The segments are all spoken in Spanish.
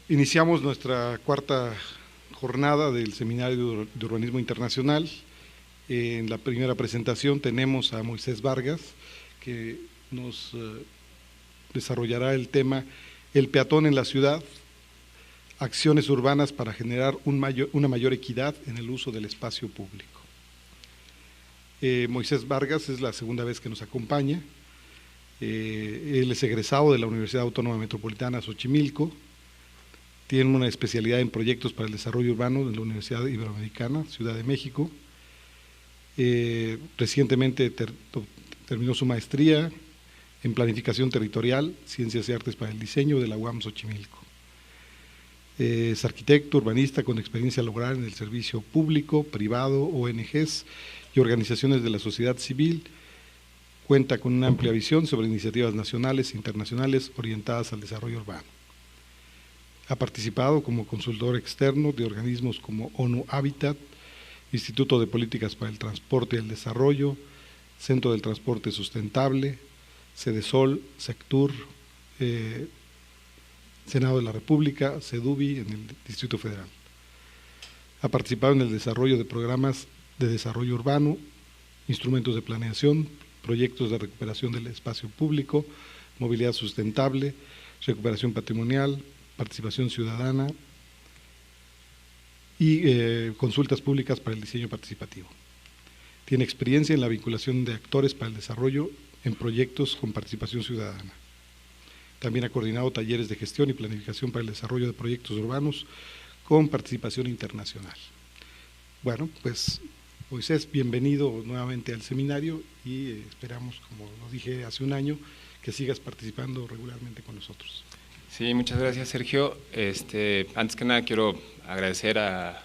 Iniciamos nuestra cuarta jornada del Seminario de Urbanismo Internacional. En la primera presentación tenemos a Moisés Vargas, que nos desarrollará el tema El peatón en la ciudad, acciones urbanas para generar una mayor equidad en el uso del espacio público. Moisés Vargas es la segunda vez que nos acompaña. Él es egresado de la Universidad Autónoma Metropolitana Xochimilco, tiene una especialidad en proyectos para el desarrollo urbano de la Universidad Iberoamericana, Ciudad de México. Recientemente terminó su maestría en Planificación Territorial, Ciencias y Artes para el Diseño de la UAM Xochimilco. Es arquitecto, urbanista con experiencia laboral en el servicio público, privado, ONGs y organizaciones de la sociedad civil. Cuenta con una amplia visión sobre iniciativas nacionales e internacionales orientadas al desarrollo urbano. Ha participado como consultor externo de organismos como ONU Habitat, Instituto de Políticas para el Transporte y el Desarrollo, Centro del Transporte Sustentable, Cedesol, Sectur, Senado de la República, CEDUBI en el Distrito Federal. Ha participado en el desarrollo de programas de desarrollo urbano, instrumentos de planeación, proyectos de recuperación del espacio público, movilidad sustentable, recuperación patrimonial, participación ciudadana y consultas públicas para el diseño participativo. Tiene experiencia en la vinculación de actores para el desarrollo en proyectos con participación ciudadana. También ha coordinado talleres de gestión y planificación para el desarrollo de proyectos urbanos con participación internacional. Bueno, pues Moisés, bienvenido nuevamente al seminario y esperamos, como lo dije hace un año, que sigas participando regularmente con nosotros. Sí, muchas gracias, Sergio. Antes que nada quiero agradecer a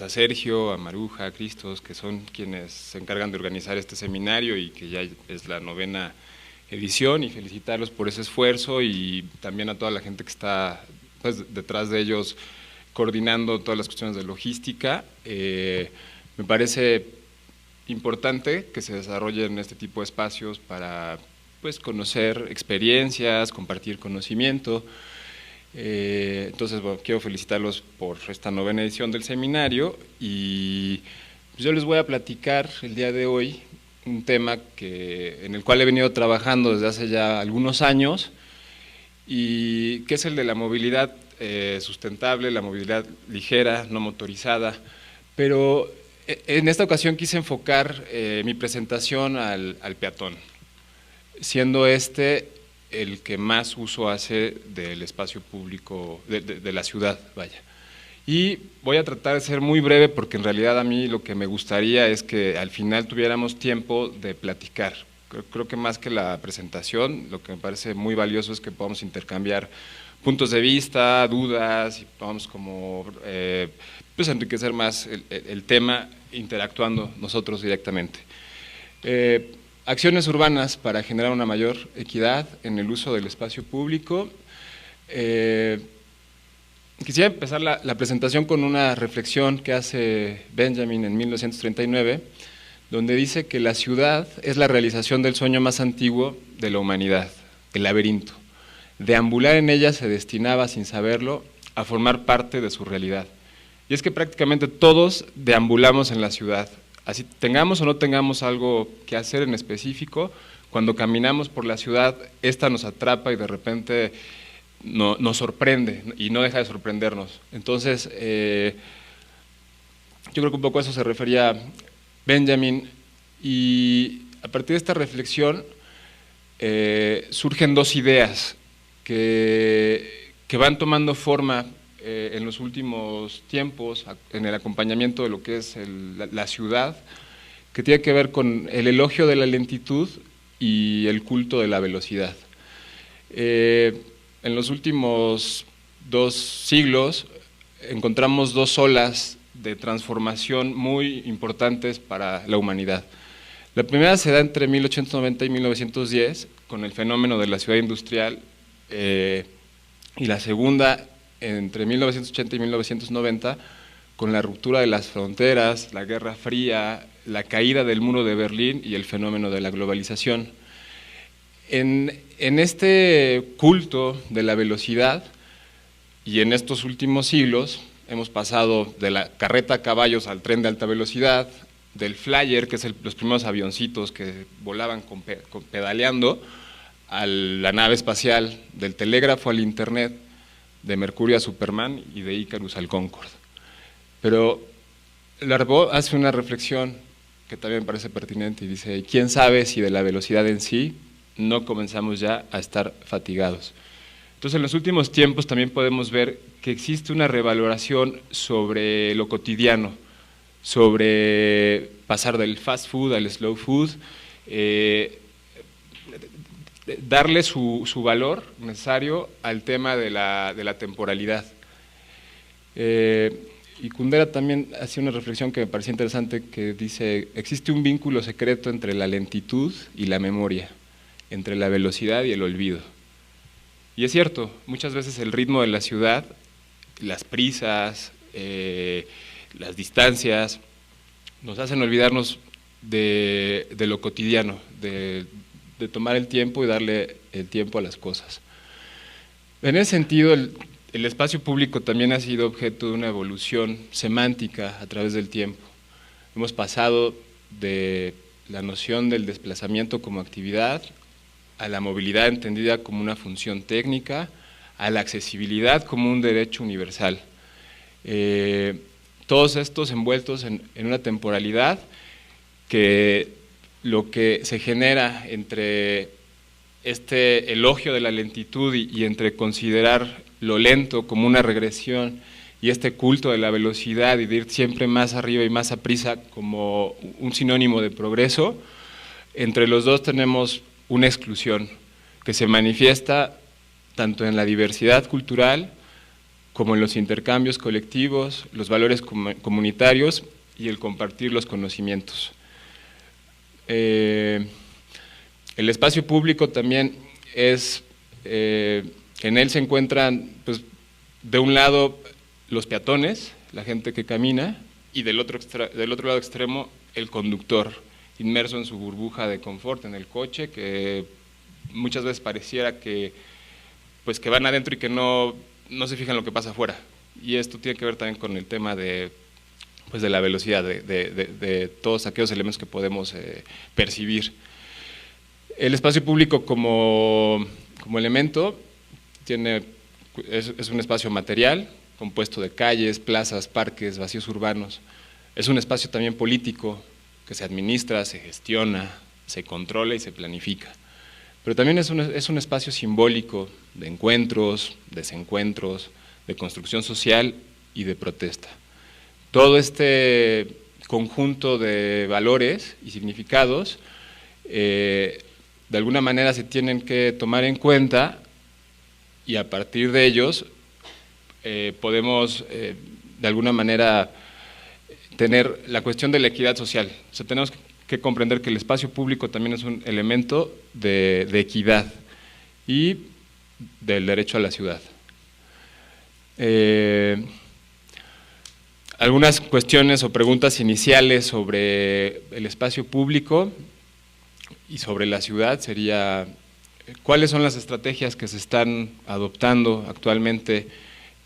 Sergio, a Maruja, a Cristos, que son quienes se encargan de organizar este seminario y que ya es la 9ª edición, y felicitarlos por ese esfuerzo, y también a toda la gente que está detrás de ellos coordinando todas las cuestiones de logística. Me parece importante que se desarrollen este tipo de espacios para conocer experiencias, compartir conocimiento. Entonces, bueno, quiero felicitarlos por esta 9ª edición del seminario, y yo les voy a platicar el día de hoy un tema en el cual he venido trabajando desde hace ya algunos años, y que es el de la movilidad sustentable, la movilidad ligera, no motorizada, pero en esta ocasión quise enfocar mi presentación al peatón, siendo el que más uso hace del espacio público de la ciudad, vaya. Y voy a tratar de ser muy breve, porque en realidad a mí lo que me gustaría es que al final tuviéramos tiempo de platicar. Creo que más que la presentación, lo que me parece muy valioso es que podamos intercambiar puntos de vista, dudas, y podamos enriquecer más el tema interactuando nosotros directamente. Acciones urbanas para generar una mayor equidad en el uso del espacio público. Quisiera empezar la presentación con una reflexión que hace Benjamin en 1939, donde dice que la ciudad es la realización del sueño más antiguo de la humanidad, el laberinto. Deambular en ella se destinaba, sin saberlo, a formar parte de su realidad. Y es que prácticamente todos deambulamos en la ciudad. Así tengamos o no tengamos algo que hacer en específico, cuando caminamos por la ciudad, esta nos atrapa y de repente nos sorprende, y no deja de sorprendernos. Entonces, yo creo que un poco a eso se refería Benjamin, y a partir de esta reflexión surgen dos ideas que van tomando forma en los últimos tiempos en el acompañamiento de lo que es la ciudad, que tiene que ver con el elogio de la lentitud y el culto de la velocidad. En los últimos 2 siglos encontramos 2 olas de transformación muy importantes para la humanidad. La primera se da entre 1890 y 1910, con el fenómeno de la ciudad industrial, y la segunda entre 1980 y 1990, con la ruptura de las fronteras, la Guerra Fría, la caída del muro de Berlín y el fenómeno de la globalización. En este culto de la velocidad, Y en estos últimos siglos hemos pasado de la carreta a caballos al tren de alta velocidad, del flyer, que es los primeros avioncitos que volaban pedaleando, a la nave espacial, del telégrafo al internet, de Mercurio a Superman y de Icarus al Concorde. Pero Larbeau hace una reflexión que también me parece pertinente y dice, ¿quién sabe si de la velocidad en sí no comenzamos ya a estar fatigados? Entonces, en los últimos tiempos también podemos ver que existe una revaloración sobre lo cotidiano, sobre pasar del fast food al slow food, darle su valor necesario al tema de la temporalidad. Y Kundera también hacía una reflexión que me parecía interesante, que dice, existe un vínculo secreto entre la lentitud y la memoria, entre la velocidad y el olvido. Y es cierto, muchas veces el ritmo de la ciudad, las prisas, las distancias, nos hacen olvidarnos de lo cotidiano, de tomar el tiempo y darle el tiempo a las cosas. En ese sentido, el espacio público también ha sido objeto de una evolución semántica a través del tiempo. Hemos pasado de la noción del desplazamiento como actividad a la movilidad entendida como una función técnica, a la accesibilidad como un derecho universal. Todos estos envueltos en una temporalidad que lo que se genera entre este elogio de la lentitud y entre considerar lo lento como una regresión y este culto de la velocidad y de ir siempre más arriba y más a prisa como un sinónimo de progreso, entre los dos tenemos una exclusión que se manifiesta tanto en la diversidad cultural como en los intercambios colectivos, los valores comunitarios y el compartir los conocimientos. El espacio público también es, en él se encuentran, pues, de un lado los peatones, la gente que camina, y del otro lado extremo el conductor, inmerso en su burbuja de confort en el coche, que muchas veces pareciera que, pues, que van adentro y que no se fijan en lo que pasa afuera. Y esto tiene que ver también con el tema de, pues, de la velocidad, de todos aquellos elementos que podemos percibir. El espacio público como elemento es un espacio material, compuesto de calles, plazas, parques, vacíos urbanos. Es un espacio también político, que se administra, se gestiona, se controla y se planifica. Pero también es un espacio simbólico de encuentros, desencuentros, de construcción social y de protesta. Todo este conjunto de valores y significados de alguna manera se tienen que tomar en cuenta y a partir de ellos podemos de alguna manera tener la cuestión de la equidad social. O sea, tenemos que comprender que el espacio público también es un elemento de equidad y del derecho a la ciudad. Algunas cuestiones o preguntas iniciales sobre el espacio público y sobre la ciudad sería, ¿cuáles son las estrategias que se están adoptando actualmente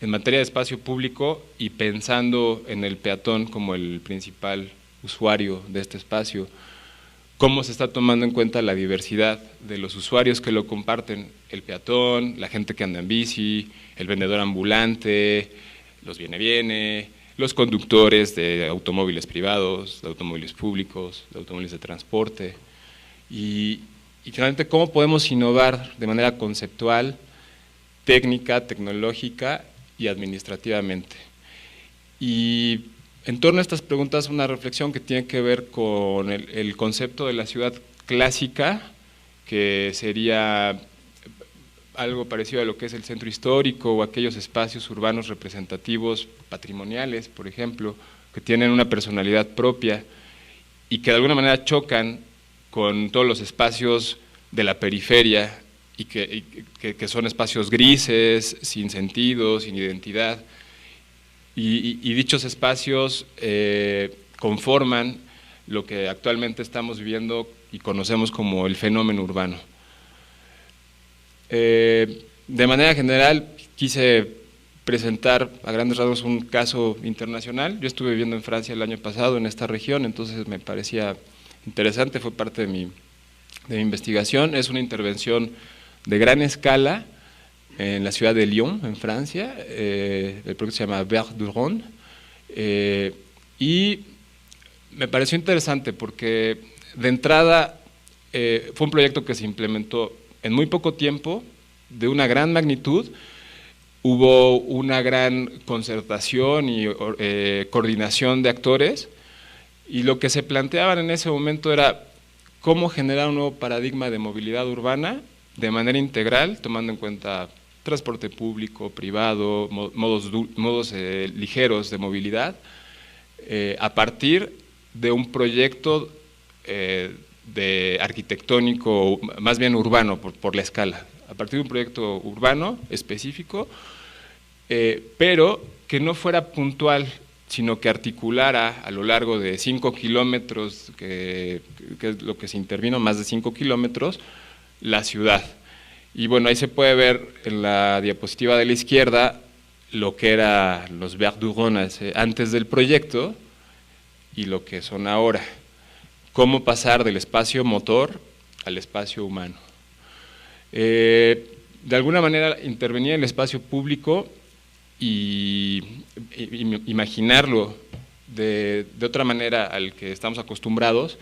en materia de espacio público y pensando en el peatón como el principal usuario de este espacio? ¿Cómo se está tomando en cuenta la diversidad de los usuarios que lo comparten? El peatón, la gente que anda en bici, el vendedor ambulante, los viene-viene, los conductores de automóviles privados, de automóviles públicos, de automóviles de transporte. Y finalmente, ¿cómo podemos innovar de manera conceptual, técnica, tecnológica y administrativamente? Y en torno a estas preguntas, una reflexión que tiene que ver con el concepto de la ciudad clásica, que sería algo parecido a lo que es el centro histórico o aquellos espacios urbanos representativos patrimoniales, por ejemplo, que tienen una personalidad propia y que de alguna manera chocan con todos los espacios de la periferia y que son espacios grises, sin sentido, sin identidad. Y dichos espacios conforman lo que actualmente estamos viviendo y conocemos como el fenómeno urbano. De manera general, quise presentar a grandes rasgos un caso internacional. Yo estuve viviendo en Francia el año pasado, en esta región, entonces me parecía interesante, fue parte de mi investigación. Es una intervención de gran escala en la ciudad de Lyon, en Francia. El proyecto se llama Vert du Rhône, y me pareció interesante porque de entrada fue un proyecto que se implementó en muy poco tiempo, de una gran magnitud. Hubo una gran concertación y coordinación de actores, y lo que se planteaban en ese momento era cómo generar un nuevo paradigma de movilidad urbana de manera integral, tomando en cuenta transporte público, privado, modos ligeros de movilidad, a partir de un proyecto de arquitectónico, más bien urbano por la escala, a partir de un proyecto urbano específico, pero que no fuera puntual, sino que articulara a lo largo de 5 kilómetros, que es lo que se intervino, más de 5 kilómetros, la ciudad. Y bueno, ahí se puede ver en la diapositiva de la izquierda lo que eran los Vert du Rhône antes del proyecto y lo que son ahora. Cómo pasar del espacio motor al espacio humano. De alguna manera intervenir en el espacio público y imaginarlo de otra manera al que estamos acostumbrados,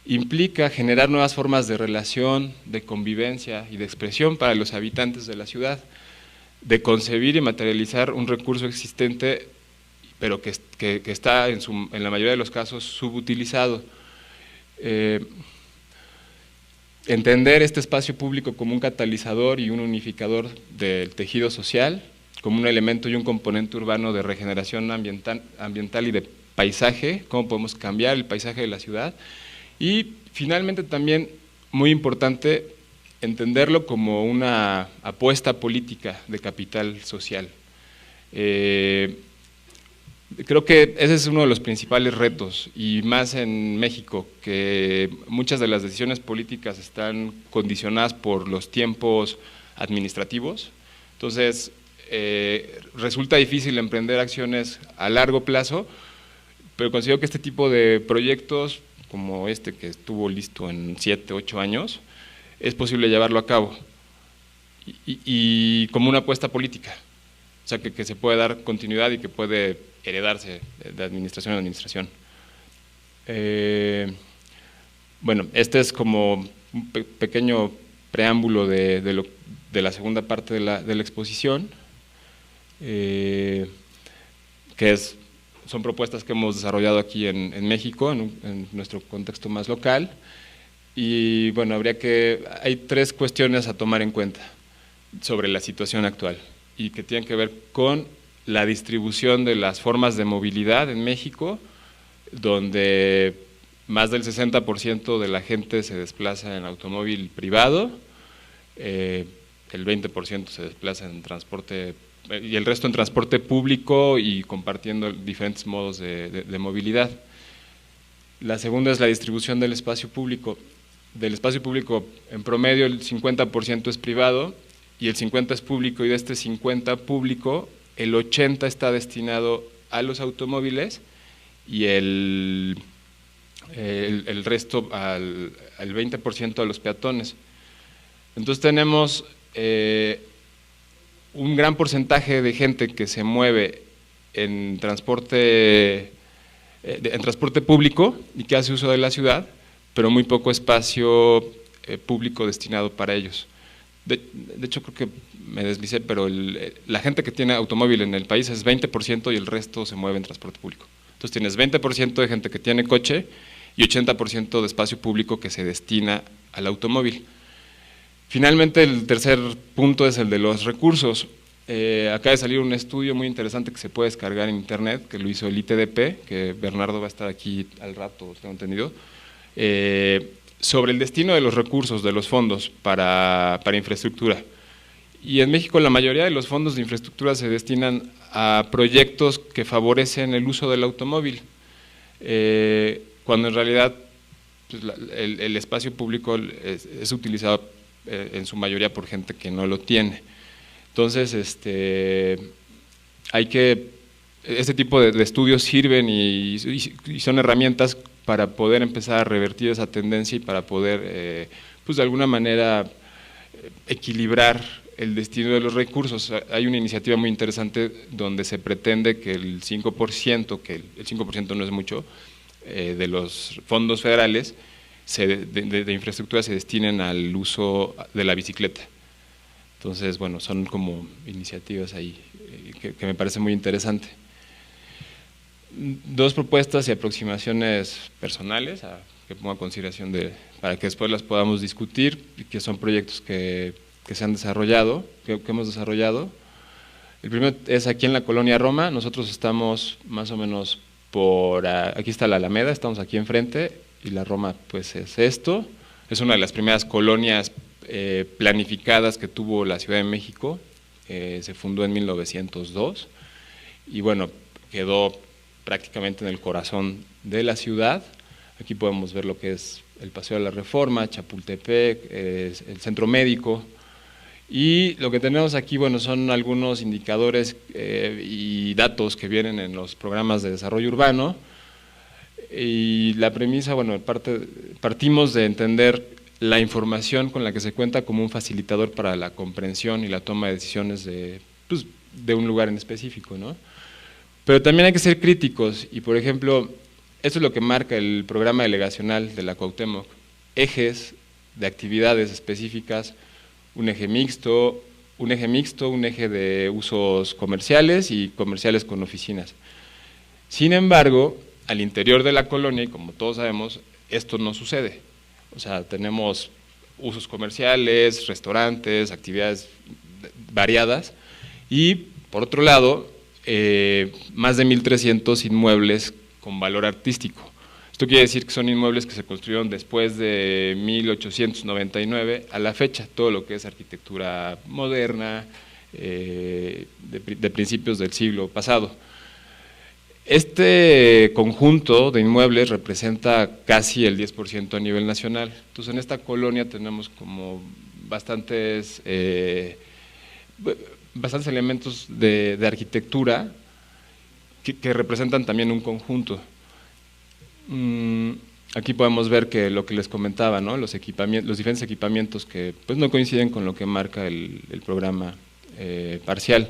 implica generar nuevas formas de relación, de convivencia y de expresión para los habitantes de la ciudad, de concebir y materializar un recurso existente, pero que está en la mayoría de los casos subutilizado. Entender este espacio público como un catalizador y un unificador del tejido social, como un elemento y un componente urbano de regeneración ambiental y de paisaje, cómo podemos cambiar el paisaje de la ciudad, y finalmente también, muy importante, entenderlo como una apuesta política de capital social. Creo que ese es uno de los principales retos, y más en México, que muchas de las decisiones políticas están condicionadas por los tiempos administrativos. Entonces, resulta difícil emprender acciones a largo plazo, pero considero que este tipo de proyectos, como este que estuvo listo en 7, 8 años, es posible llevarlo a cabo, y como una apuesta política, o sea, que se puede dar continuidad y que puede heredarse de administración a administración. Bueno, este es como un pequeño preámbulo de la segunda parte de la exposición, son propuestas que hemos desarrollado aquí en México, en nuestro contexto más local, y bueno, hay 3 cuestiones a tomar en cuenta sobre la situación actual, y que tienen que ver con la distribución de las formas de movilidad en México, donde más del 60% de la gente se desplaza en automóvil privado, el 20% se desplaza en transporte, y el resto en transporte público y compartiendo diferentes modos de movilidad. La segunda es la distribución del espacio público. Del espacio público, en promedio, el 50% es privado y el 50% es público, y de este 50% público, el 80% está destinado a los automóviles y el resto, al 20%, a los peatones. Entonces tenemos un gran porcentaje de gente que se mueve en transporte público y que hace uso de la ciudad, pero muy poco espacio público destinado para ellos. De hecho, creo que me deslicé, pero la gente que tiene automóvil en el país es 20% y el resto se mueve en transporte público. Entonces tienes 20% de gente que tiene coche y 80% de espacio público que se destina al automóvil. Finalmente, el tercer punto es el de los recursos. Acaba de salir un estudio muy interesante que se puede descargar en internet, que lo hizo el ITDP, que Bernardo va a estar aquí al rato, tengo entendido, sobre el destino de los recursos, de los fondos para infraestructura. Y en México la mayoría de los fondos de infraestructura se destinan a proyectos que favorecen el uso del automóvil, cuando en realidad pues, el espacio público es utilizado en su mayoría por gente que no lo tiene. Entonces, este tipo de estudios sirven y son herramientas para poder empezar a revertir esa tendencia y para poder, pues de alguna manera, equilibrar el destino de los recursos. Hay una iniciativa muy interesante donde se pretende que el 5%, que el 5% no es mucho, de los fondos federales de infraestructura se destinen al uso de la bicicleta. Entonces, bueno, son como iniciativas ahí que me parece muy interesante. Dos propuestas y aproximaciones personales que pongo a consideración para que después las podamos discutir, y que son proyectos que se han desarrollado, que hemos desarrollado. El primero es aquí en la colonia Roma. Nosotros estamos más o menos aquí está la Alameda, estamos aquí enfrente, y la Roma pues es esto. Es una de las primeras colonias planificadas que tuvo la Ciudad de México. Se fundó en 1902 y bueno, quedó prácticamente en el corazón de la ciudad. Aquí podemos ver lo que es el Paseo de la Reforma, Chapultepec, el Centro Médico, y lo que tenemos aquí, bueno, son algunos indicadores y datos que vienen en los programas de desarrollo urbano, y la premisa, bueno, partimos de entender la información con la que se cuenta como un facilitador para la comprensión y la toma de decisiones de un lugar en específico, ¿no? Pero también hay que ser críticos y, por ejemplo, esto es lo que marca el programa delegacional de la Cuauhtémoc: ejes de actividades específicas, un eje mixto, un eje de usos comerciales y comerciales con oficinas. Sin embargo, al interior de la colonia, y como todos sabemos, esto no sucede. O sea, tenemos usos comerciales, restaurantes, actividades variadas, y por otro lado, más de 1.300 inmuebles con valor artístico. Esto quiere decir que son inmuebles que se construyeron después de 1899 a la fecha, todo lo que es arquitectura moderna, de principios del siglo pasado. Este conjunto de inmuebles representa casi el 10% a nivel nacional. Entonces, en esta colonia tenemos como bastantes elementos de arquitectura que representan también un conjunto. Aquí podemos ver que lo que les comentaba, ¿no? Los diferentes equipamientos que pues no coinciden con lo que marca el programa parcial.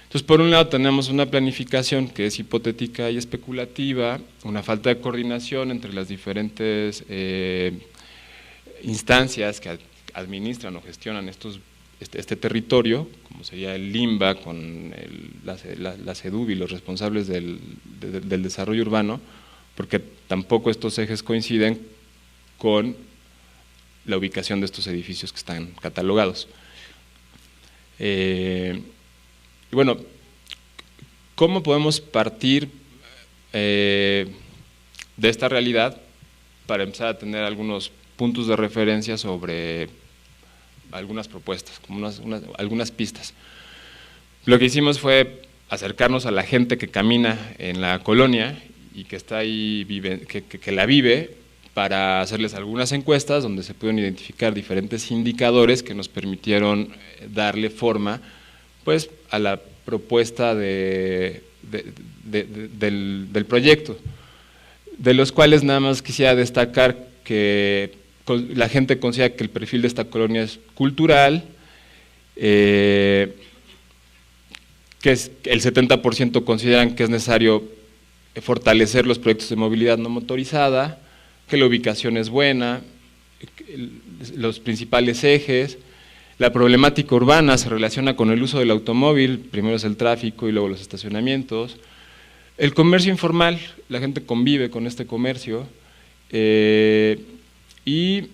Entonces, por un lado tenemos una planificación que es hipotética y especulativa, una falta de coordinación entre las diferentes instancias que administran o gestionan este territorio, como sería el LIMBA con la SEDUB y los responsables del desarrollo urbano, porque tampoco estos ejes coinciden con la ubicación de estos edificios que están catalogados. Y bueno, ¿cómo podemos partir de esta realidad para empezar a tener algunos puntos de referencia sobre algunas propuestas, como algunas pistas? Lo que hicimos fue acercarnos a la gente que camina en la colonia y que está ahí, que la vive, para hacerles algunas encuestas donde se pudieron identificar diferentes indicadores que nos permitieron darle forma pues a la propuesta del proyecto, de los cuales nada más quisiera destacar que la gente considera que el perfil de esta colonia es cultural, que el 70% consideran que es necesario fortalecer los proyectos de movilidad no motorizada, que la ubicación es buena, los principales ejes. La problemática urbana se relaciona con el uso del automóvil, primero es el tráfico y luego los estacionamientos. El comercio informal, la gente convive con este comercio, y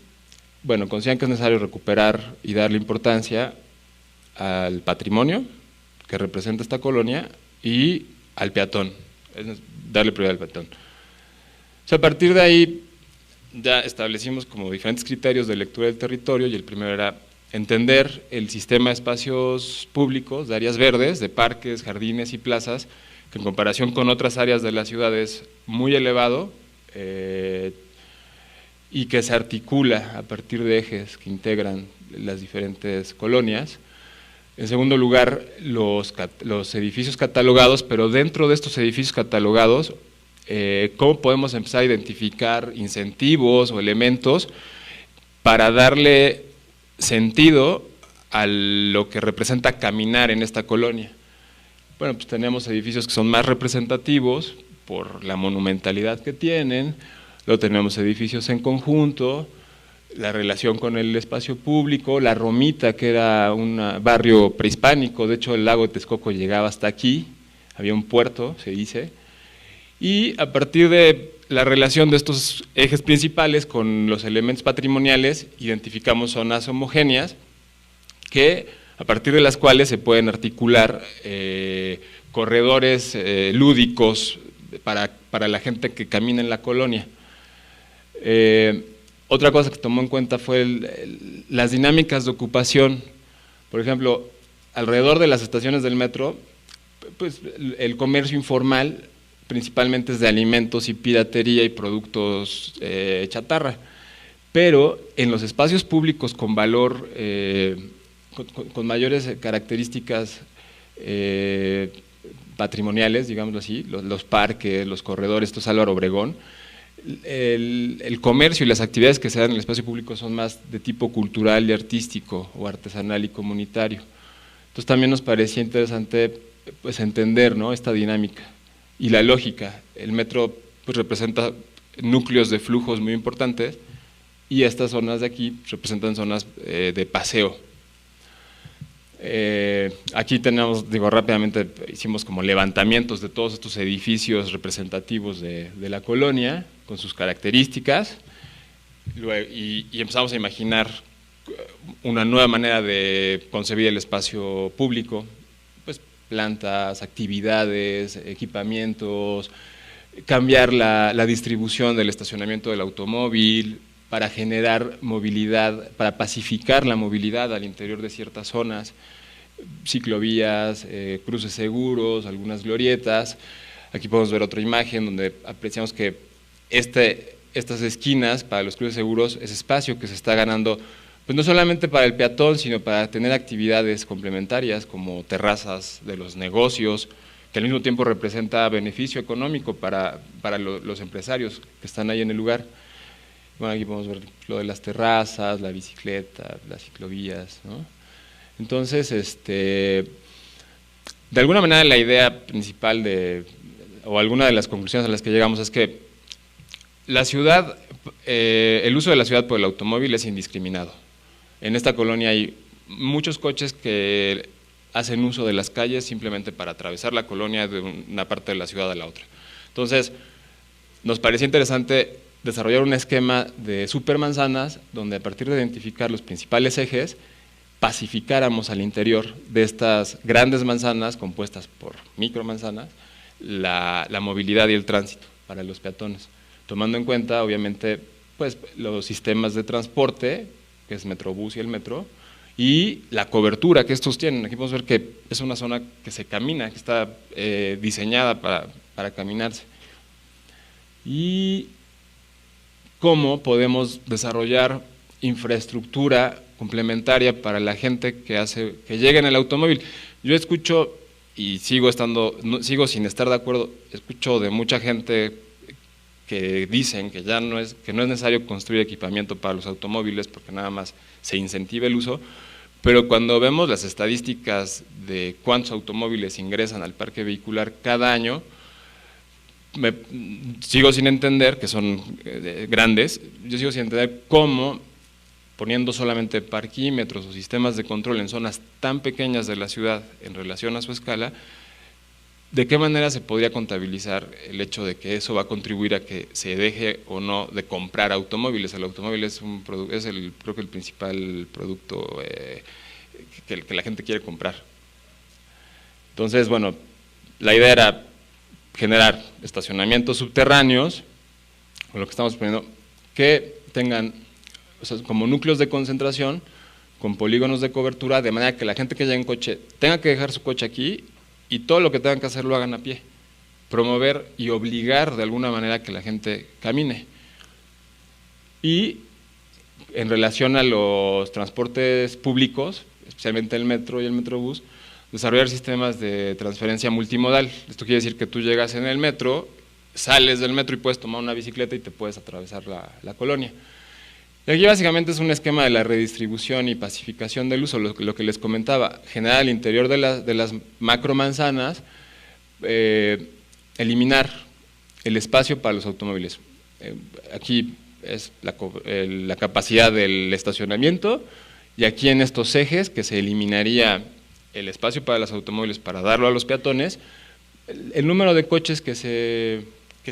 bueno, consideran que es necesario recuperar y darle importancia al patrimonio que representa esta colonia y al peatón, es darle prioridad al peatón. O sea, a partir de ahí ya establecimos como diferentes criterios de lectura del territorio, y el primero era entender el sistema de espacios públicos, de áreas verdes, de parques, jardines y plazas, que en comparación con otras áreas de la ciudad es muy elevado, y que se articula a partir de ejes que integran las diferentes colonias. En segundo lugar, los edificios catalogados, pero dentro de estos edificios catalogados, ¿cómo podemos empezar a identificar incentivos o elementos para darle sentido a lo que representa caminar en esta colonia? Bueno, pues tenemos edificios que son más representativos por la monumentalidad que tienen, luego tenemos edificios en conjunto, la relación con el espacio público, la Romita, que era un barrio prehispánico, de hecho el lago de Texcoco llegaba hasta aquí, había un puerto, se dice, y a partir de la relación de estos ejes principales con los elementos patrimoniales, identificamos zonas homogéneas, que a partir de las cuales se pueden articular corredores lúdicos para la gente que camina en la colonia. Otra cosa que tomó en cuenta fue las dinámicas de ocupación. Por ejemplo, alrededor de las estaciones del metro, pues el comercio informal principalmente es de alimentos y piratería y productos chatarra, pero en los espacios públicos con valor, con mayores características patrimoniales, digámoslo así, los parques, los corredores, esto es Álvaro Obregón, el comercio y las actividades que se dan en el espacio público son más de tipo cultural y artístico o artesanal y comunitario. Entonces también nos parecía interesante pues entender, ¿no?, esta dinámica y la lógica. El metro pues representa núcleos de flujos muy importantes y estas zonas de aquí representan zonas de paseo. Aquí tenemos, digo rápidamente, hicimos como levantamientos de todos estos edificios representativos de la colonia, con sus características, y empezamos a imaginar una nueva manera de concebir el espacio público, pues plantas, actividades, equipamientos, cambiar la distribución del estacionamiento del automóvil, para generar movilidad, para pacificar la movilidad al interior de ciertas zonas, ciclovías, cruces seguros, algunas glorietas. Aquí podemos ver otra imagen donde apreciamos que estas esquinas para los cruces seguros es espacio que se está ganando, pues no solamente para el peatón, sino para tener actividades complementarias como terrazas de los negocios, que al mismo tiempo representa beneficio económico para los empresarios que están ahí en el lugar. Bueno, aquí podemos ver lo de las terrazas, la bicicleta, las ciclovías, ¿no? Entonces, de alguna manera la idea principal o alguna de las conclusiones a las que llegamos es que la ciudad, el uso de la ciudad por el automóvil es indiscriminado. En esta colonia hay muchos coches que hacen uso de las calles simplemente para atravesar la colonia de una parte de la ciudad a la otra. Entonces, nos parecía interesante desarrollar un esquema de supermanzanas donde a partir de identificar los principales ejes, pacificáramos al interior de estas grandes manzanas compuestas por micromanzanas la movilidad y el tránsito para los peatones, tomando en cuenta obviamente pues los sistemas de transporte, que es Metrobús y el metro, y la cobertura que estos tienen. Aquí podemos ver que es una zona que se camina, que está diseñada para caminarse. Y cómo podemos desarrollar infraestructura complementaria para la gente que llega en el automóvil. Yo escucho, y sigo sin estar de acuerdo, escucho de mucha gente que dicen que no es necesario construir equipamiento para los automóviles porque nada más se incentiva el uso, pero cuando vemos las estadísticas de cuántos automóviles ingresan al parque vehicular cada año, sigo sin entender, que son grandes, yo sigo sin entender cómo, poniendo solamente parquímetros o sistemas de control en zonas tan pequeñas de la ciudad en relación a su escala, de qué manera se podría contabilizar el hecho de que eso va a contribuir a que se deje o no de comprar automóviles. El automóvil es creo que el principal producto que la gente quiere comprar. Entonces, bueno, la idea era generar estacionamientos subterráneos, o lo que estamos poniendo, que tengan, o sea, como núcleos de concentración, con polígonos de cobertura, de manera que la gente que llega en coche tenga que dejar su coche aquí y todo lo que tengan que hacer lo hagan a pie. Promover y obligar de alguna manera que la gente camine. Y en relación a los transportes públicos, especialmente el metro y el metrobús, desarrollar sistemas de transferencia multimodal. Esto quiere decir que tú llegas en el metro, sales del metro y puedes tomar una bicicleta y te puedes atravesar la colonia. Y aquí básicamente es un esquema de la redistribución y pacificación del uso, lo que les comentaba, generar al interior de las macromanzanas, eliminar el espacio para los automóviles. Aquí es la capacidad del estacionamiento, y aquí en estos ejes que se eliminaría el espacio para los automóviles para darlo a los peatones, el número de coches que se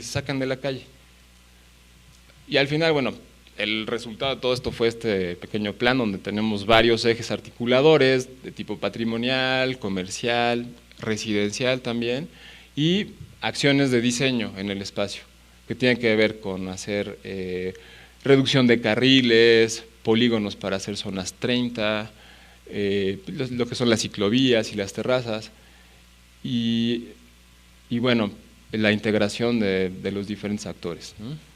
sacan de la calle. Y al final, bueno, el resultado de todo esto fue este pequeño plan donde tenemos varios ejes articuladores de tipo patrimonial, comercial, residencial también, y acciones de diseño en el espacio, que tienen que ver con hacer reducción de carriles, polígonos para hacer zonas 30, lo que son las ciclovías y las terrazas, y bueno, la integración de los diferentes actores, ¿no?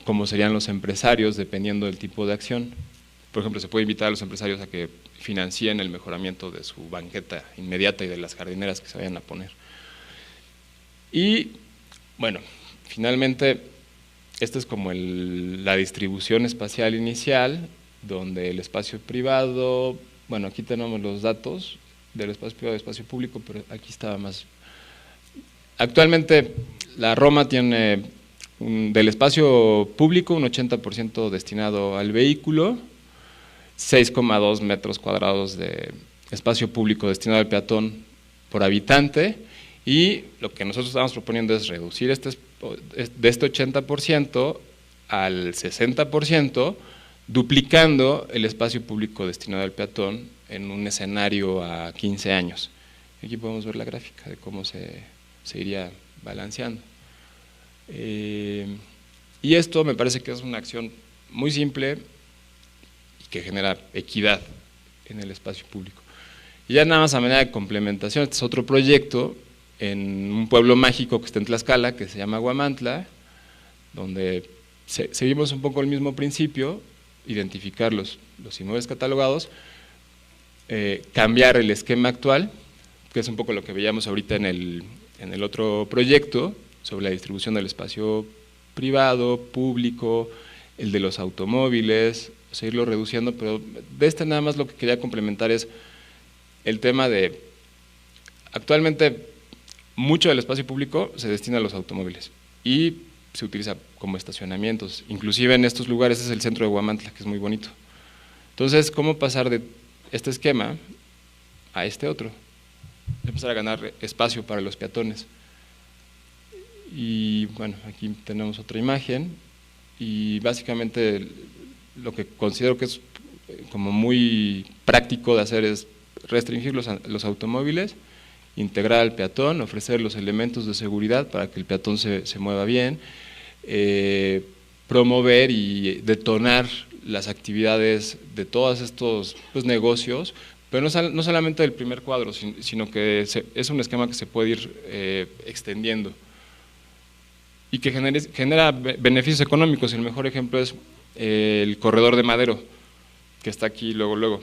Como serían los empresarios, dependiendo del tipo de acción. Por ejemplo, se puede invitar a los empresarios a que financien el mejoramiento de su banqueta inmediata y de las jardineras que se vayan a poner. Y bueno, finalmente, esta es como la distribución espacial inicial, donde el espacio privado, bueno, aquí tenemos los datos del espacio privado y espacio público, pero aquí estaba más. Actualmente la Roma tiene del espacio público un 80% destinado al vehículo, 6,2 metros cuadrados de espacio público destinado al peatón por habitante, y lo que nosotros estamos proponiendo es reducir de este 80% al 60%, duplicando el espacio público destinado al peatón en un escenario a 15 años. Aquí podemos ver la gráfica de cómo se iría balanceando. Y esto me parece que es una acción muy simple y que genera equidad en el espacio público. Y ya nada más a manera de complementación, este es otro proyecto en un pueblo mágico que está en Tlaxcala, que se llama Huamantla, donde seguimos un poco el mismo principio, identificar los inmuebles catalogados, cambiar el esquema actual, que es un poco lo que veíamos ahorita en el otro proyecto, sobre la distribución del espacio privado, público, el de los automóviles, seguirlo reduciendo, pero de este nada más lo que quería complementar es el tema de, actualmente mucho del espacio público se destina a los automóviles y se utiliza como estacionamientos, inclusive en estos lugares es el centro de Huamantla, que es muy bonito. Entonces, ¿cómo pasar de este esquema a este otro? Empezar a ganar espacio para los peatones. Y bueno, aquí tenemos otra imagen, y básicamente lo que considero que es como muy práctico de hacer es restringir los automóviles, integrar al peatón, ofrecer los elementos de seguridad para que el peatón se mueva bien, promover y detonar las actividades de todos estos negocios, pero no solamente del primer cuadro, sino que es un esquema que se puede ir extendiendo y que genera beneficios económicos. El mejor ejemplo es el corredor de Madero, que está aquí luego,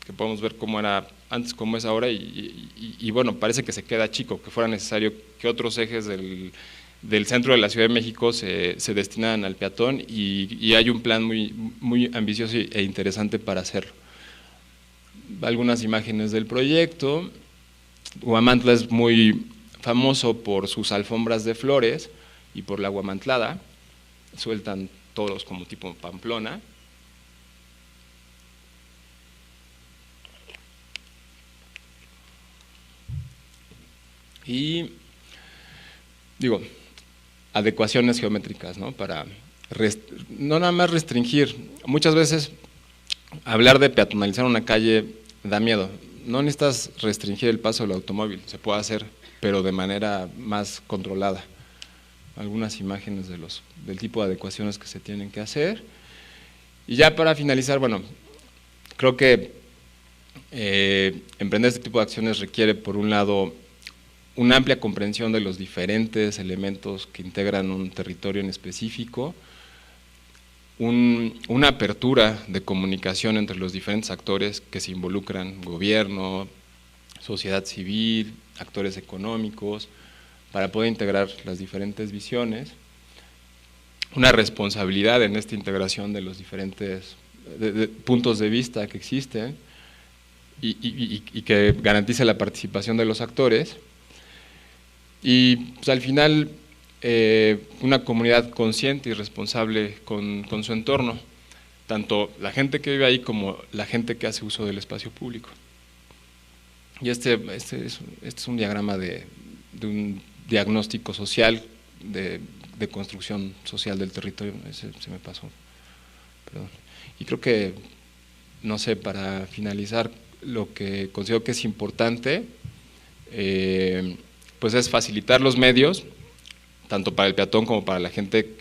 que podemos ver cómo era antes, cómo es ahora, y bueno, parece que se queda chico, que fuera necesario que otros ejes del centro de la Ciudad de México se destinaran al peatón, y hay un plan muy ambicioso e interesante para hacerlo. Algunas imágenes del proyecto. Huamantla es muy famoso por sus alfombras de flores y por la guamantlada, sueltan toros como tipo Pamplona. Y digo, adecuaciones geométricas, ¿no? Para no nada más restringir. Muchas veces hablar de peatonalizar una calle da miedo. No necesitas restringir el paso del automóvil, se puede hacer, pero de manera más controlada. Algunas imágenes del tipo de adecuaciones que se tienen que hacer. Y ya para finalizar, bueno, creo que emprender este tipo de acciones requiere, por un lado, una amplia comprensión de los diferentes elementos que integran un territorio en específico, una apertura de comunicación entre los diferentes actores que se involucran, gobierno, sociedad civil, actores económicos, para poder integrar las diferentes visiones, una responsabilidad en esta integración de los diferentes puntos de vista que existen y que garantice la participación de los actores, y pues, al final una comunidad consciente y responsable con su entorno, tanto la gente que vive ahí como la gente que hace uso del espacio público. Y este es un diagrama de un diagnóstico social, de construcción social del territorio. Se me pasó, perdón. Y creo que, no sé, para finalizar, lo que considero que es importante, pues es facilitar los medios, tanto para el peatón como para la gente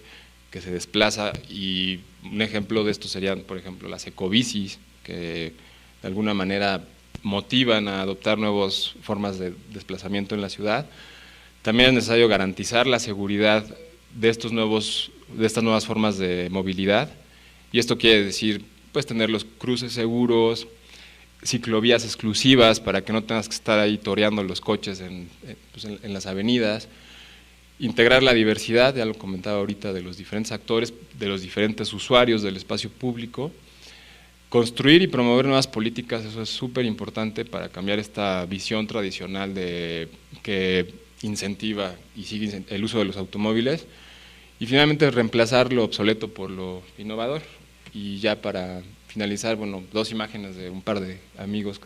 que se desplaza, y un ejemplo de esto serían, por ejemplo, las ecobicis, que de alguna manera motivan a adoptar nuevas formas de desplazamiento en la ciudad. También es necesario garantizar la seguridad de estas nuevas formas de movilidad, y esto quiere decir pues tener los cruces seguros, ciclovías exclusivas para que no tengas que estar ahí toreando los coches en las avenidas, integrar la diversidad, ya lo comentaba ahorita, de los diferentes actores, de los diferentes usuarios del espacio público, construir y promover nuevas políticas. Eso es súper importante para cambiar esta visión tradicional que incentiva y sigue el uso de los automóviles, y finalmente reemplazar lo obsoleto por lo innovador. Y ya para finalizar, bueno, dos imágenes de un par de amigos,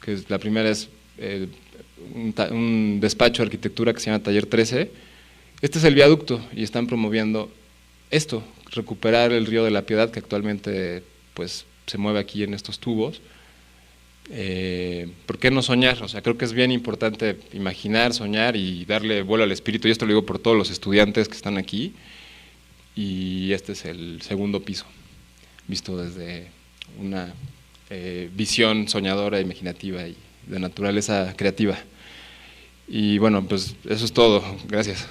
que la primera es un despacho de arquitectura que se llama Taller 13. Este es el viaducto y están promoviendo esto, recuperar el río de la Piedad, que actualmente pues se mueve aquí en estos tubos. ¿Por qué no soñar? O sea, creo que es bien importante imaginar, soñar y darle vuelo al espíritu, y esto lo digo por todos los estudiantes que están aquí. Y este es el segundo piso, visto desde una visión soñadora, imaginativa y de naturaleza creativa. Y bueno, pues eso es todo. Gracias.